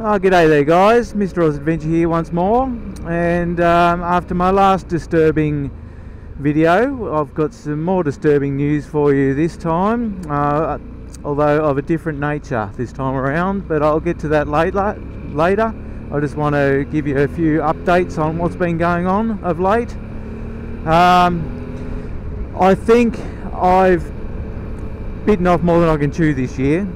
Oh, g'day there guys, MrAusAdventure here once more, and after my last disturbing video, I've got some more disturbing news for you this time, although of a different nature this time around, but I'll get to that later. I just want to give you a few updates on what's been going on of late. I think I've bitten off more than I can chew this year.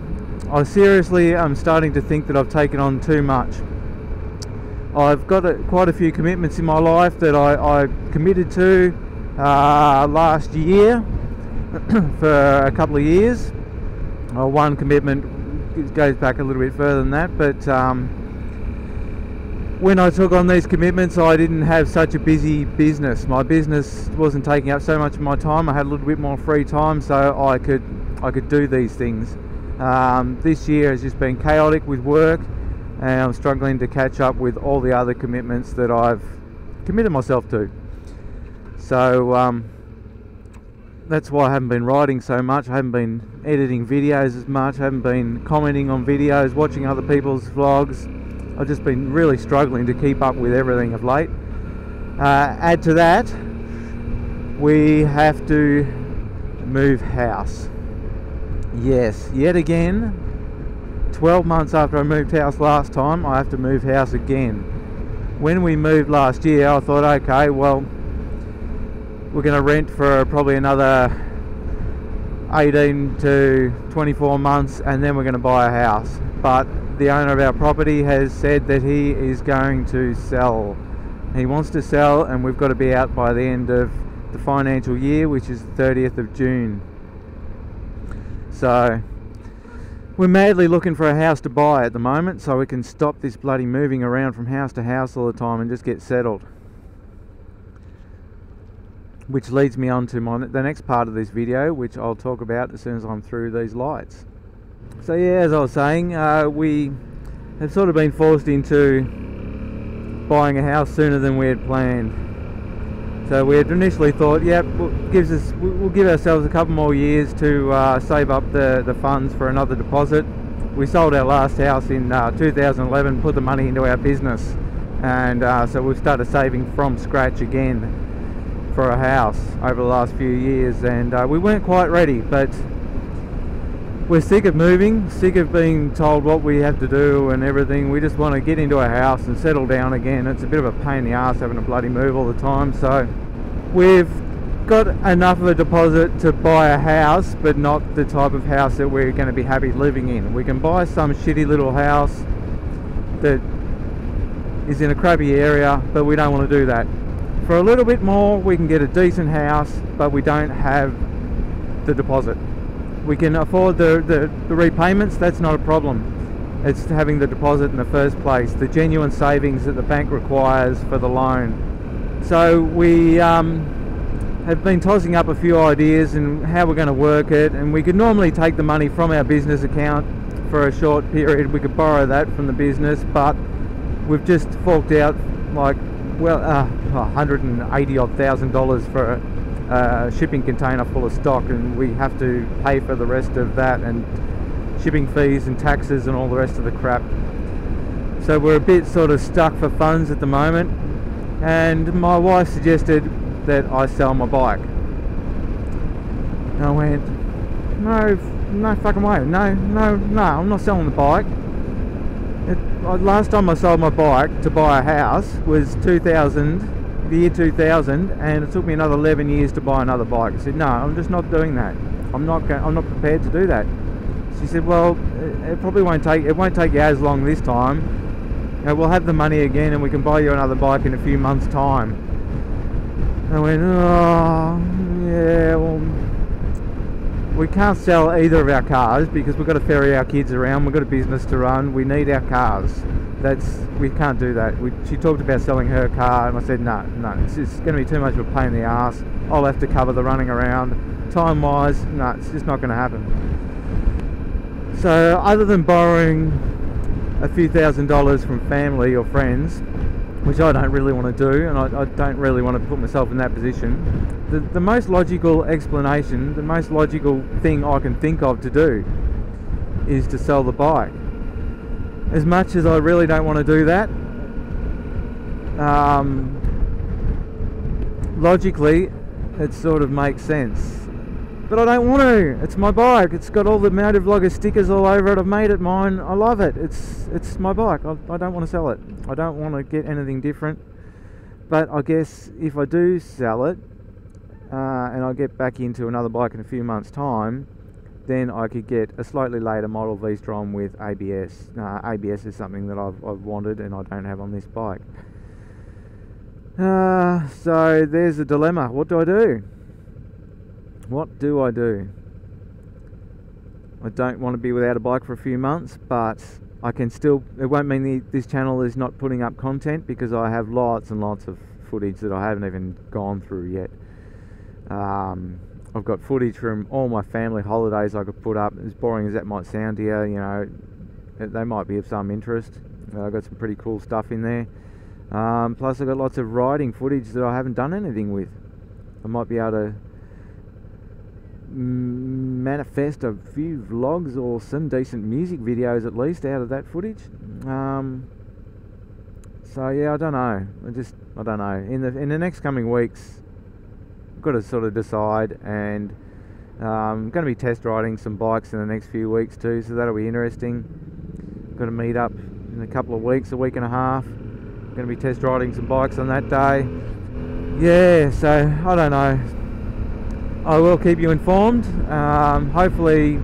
I seriously am starting to think that I've taken on too much. I've got quite a few commitments in my life that I committed to last year for a couple of years. One commitment goes back a little bit further than that, but when I took on these commitments I didn't have such a busy business. My business wasn't taking up so much of my time. I had a little bit more free time, so I could do these things. This year has just been chaotic with work, and I'm struggling to catch up with all the other commitments that I've committed myself to. So that's why I haven't been writing so much. I haven't been editing videos as much. I haven't been commenting on videos, watching other people's vlogs. I've just been really struggling to keep up with everything of late. Add to that, we have to move house. Yes, yet again, 12 months after I moved house last time, I have to move house again. When we moved last year, I thought, okay, well, we're going to rent for probably another 18 to 24 months, and then we're going to buy a house. But the owner of our property has said that he is going to sell. He wants to sell, and we've got to be out by the end of the financial year, which is the 30th of June. So we're madly looking for a house to buy at the moment, so we can stop this bloody moving around from house to house all the time and just get settled. Which leads me on to the next part of this video, which I'll talk about as soon as I'm through these lights. So yeah, as I was saying, we have sort of been forced into buying a house sooner than we had planned. So we had initially thought, yep, we'll give ourselves a couple more years to save up the funds for another deposit. We sold our last house in 2011, put the money into our business, and so we've started saving from scratch again for a house over the last few years, and we weren't quite ready, but we're sick of moving, sick of being told what we have to do and everything. We just want to get into a house and settle down again. It's a bit of a pain in the ass having a bloody move all the time. So we've got enough of a deposit to buy a house, but not the type of house that we're going to be happy living in. We can buy some shitty little house that is in a crappy area, but we don't want to do that. For a little bit more we can get a decent house, but we don't have the deposit. We can afford the repayments, that's not a problem. It's having the deposit in the first place, the genuine savings that the bank requires for the loan. So we have been tossing up a few ideas and how we're going to work it, and we could normally take the money from our business account for a short period. We could borrow that from the business, but we've just forked out like, well, $180 odd thousand for a shipping container full of stock, and we have to pay for the rest of that, and shipping fees and taxes and all the rest of the crap. So we're a bit sort of stuck for funds at the moment, and my wife suggested that I sell my bike. And I went, no fucking way, no, I'm not selling the bike. Last time I sold my bike to buy a house was the year 2000, and it took me another 11 years to buy another bike. I said, no, I'm just not doing that. I'm not prepared to do that. She said, well, it won't take you as long this time. You know, we'll have the money again and we can buy you another bike in a few months' time. And I went, oh yeah, well, we can't sell either of our cars because we've got to ferry our kids around, we've got a business to run, we need our cars. We can't do that. She talked about selling her car, and I said, no, it's going to be too much of a pain in the ass. I'll have to cover the running around. Time-wise, no, it's just not going to happen. So other than borrowing a few $1,000s from family or friends, which I don't really want to do, and I don't really want to put myself in that position, the most logical explanation, the most logical thing I can think of to do is to sell the bike. as much as I really don't want to do that, logically it sort of makes sense. But I don't want to. It's my bike. It's got all the Motovlogger stickers all over it. I've made it mine. I love it. It's my bike. I don't want to sell it. I don't want to get anything different. But I guess if I do sell it, and I get back into another bike in a few months' time, then I could get a slightly later model V-Strom with ABS. ABS is something that I've wanted and I don't have on this bike. So there's a dilemma. What do I do? What do I do? I don't want to be without a bike for a few months, but I can still, it won't mean this channel is not putting up content, because I have lots and lots of footage that I haven't even gone through yet. I've got footage from all my family holidays I could put up. As boring as that might sound to you, you know, they might be of some interest. I've got some pretty cool stuff in there. Plus I've got lots of riding footage that I haven't done anything with. I might be able to manifest a few vlogs or some decent music videos at least out of that footage. So yeah, I don't know. I don't know. In the next coming weeks, I've got to sort of decide, and I'm going to be test riding some bikes in the next few weeks too, so that'll be interesting. Got to meet up in a couple of weeks, a week and a half. I'm going to be test riding some bikes on that day. Yeah, so I don't know. I will keep you informed. Hopefully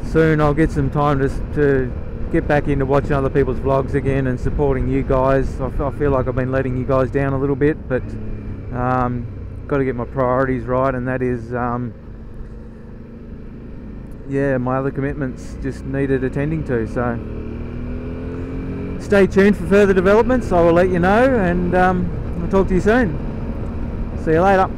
soon I'll get some time to get back into watching other people's vlogs again and supporting you guys. I feel like I've been letting you guys down a little bit, but got to get my priorities right, and that is yeah, my other commitments just needed attending to. So stay tuned for further developments. I will let you know, and I'll talk to you soon. See you later.